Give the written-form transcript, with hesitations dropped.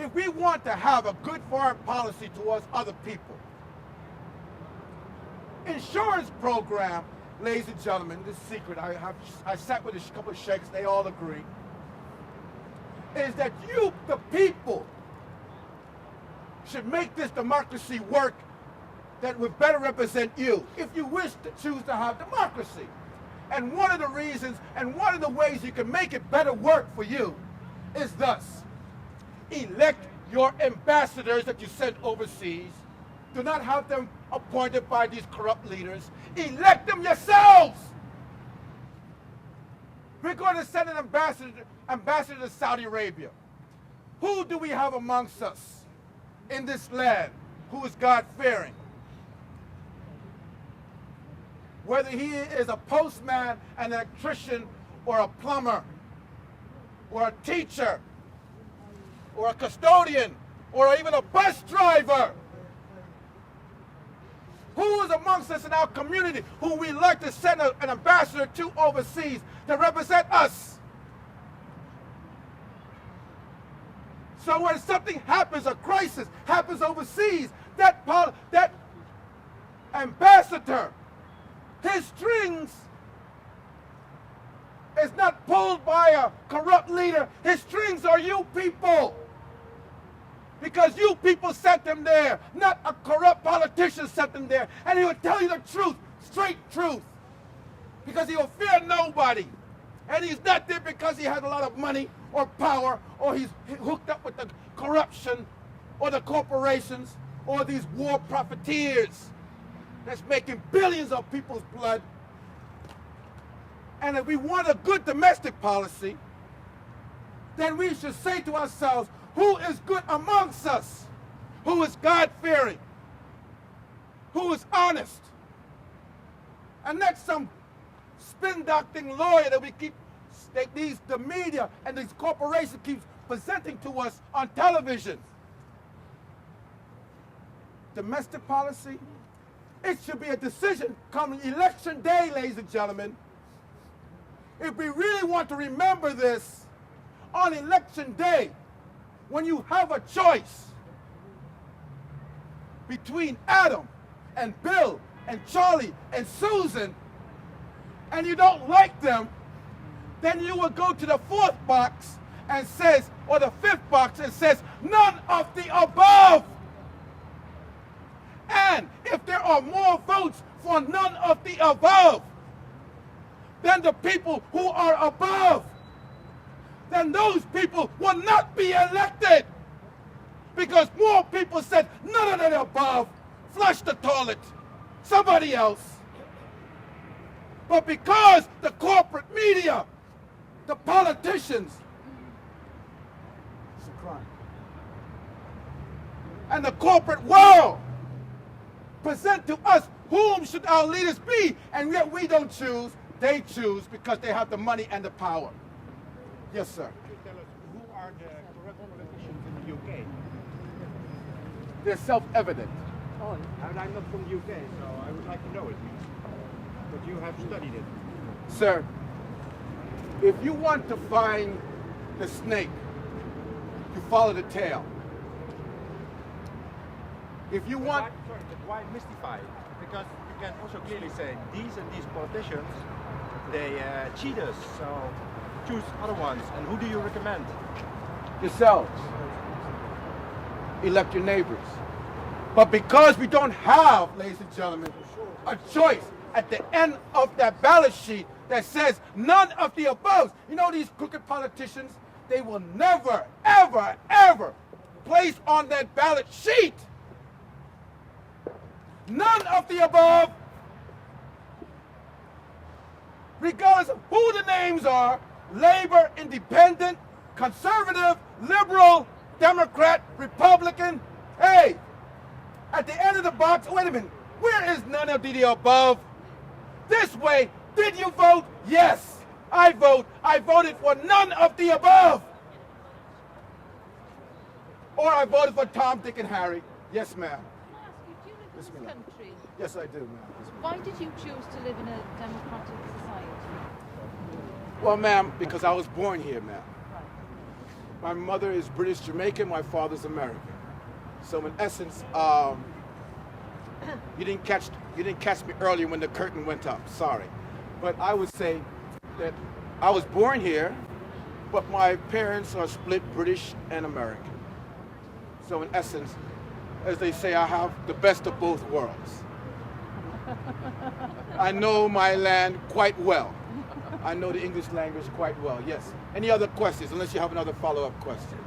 if we want to have a good foreign policy towards other people, insurance program, ladies and gentlemen, this is secret. I sat with a couple of sheikhs, they all agree, is that you, the people, should make this democracy work that would better represent you if you wish to choose to have democracy. And one of the reasons and one of the ways you can make it better work for you is thus: elect your ambassadors that you send overseas. Do not have them appointed by these corrupt leaders. Elect them yourselves. We're going to send an ambassador to Saudi Arabia. Who do we have amongst us in this land who is God-fearing? Whether he is a postman, an electrician, or a plumber, or a teacher, or a custodian, or even a bus driver. Who is amongst us in our community who we like to send an ambassador to overseas to represent us? So when something happens, a crisis happens overseas, that ambassador, his strings is not pulled by a corrupt leader. His strings are you people. Because you people sent him there, not a corrupt politician sent him there. And he will tell you the truth, straight truth. Because he will fear nobody. And he's not there because he has a lot of money or power, or he's hooked up with the corruption or the corporations or these war profiteers that's making billions of people's blood. And if we want a good domestic policy, then we should say to ourselves, who is good amongst us? Who is God-fearing? Who is honest? And not some spin-doctoring lawyer that the media and these corporations keep presenting to us on television. Domestic policy, it should be a decision coming election day, ladies and gentlemen. If we really want to remember this on election day, when you have a choice between Adam and Bill and Charlie and Susan, and you don't like them, then you will go to the fourth box and says, or the fifth box and says, none of the above. And if there are more votes for none of the above than the people who are above, then those people will not be elected. Because more people said, none of the above, flush the toilet, somebody else. But because the corporate media, the politicians, it's a crime, and the corporate world present to us whom should our leaders be, and yet we don't choose, they choose because they have the money and the power. Yes, sir. Could you tell us who are the corrupt politicians in the UK? They're self-evident. Oh, and I'm not from the UK, so I would like to know it. But you have studied it. Sir, if you want to find the snake, you follow the tail. If you want... But why mystify? Because you can also clearly say these and these politicians, they cheat us, so choose other ones. And who do you recommend? Yourselves. Elect your neighbors. But because we don't have, ladies and gentlemen, a choice at the end of that ballot sheet that says none of the above. You know these crooked politicians, they will never, ever, ever place on that ballot sheet none of the above, regardless of who the names are: Labor, Independent, Conservative, Liberal, Democrat, Republican. Hey, at the end of the box, wait a minute, where is none of the above? This way, did you vote? Yes, I vote. I voted for none of the above. Or I voted for Tom, Dick, and Harry. Yes, ma'am. Do you live in this country? Yes, I do, ma'am. Yes, Why did you choose to live in a democratic society? well, ma'am, because I was born here, ma'am. My mother is British Jamaican, my father's American. So in essence, you didn't catch me earlier when the curtain went up. Sorry, but I would say that I was born here, but my parents are split British and American. So in essence, as they say, I have the best of both worlds. I know my land quite well. I know the English language quite well, yes. Any other questions, unless you have another follow-up question?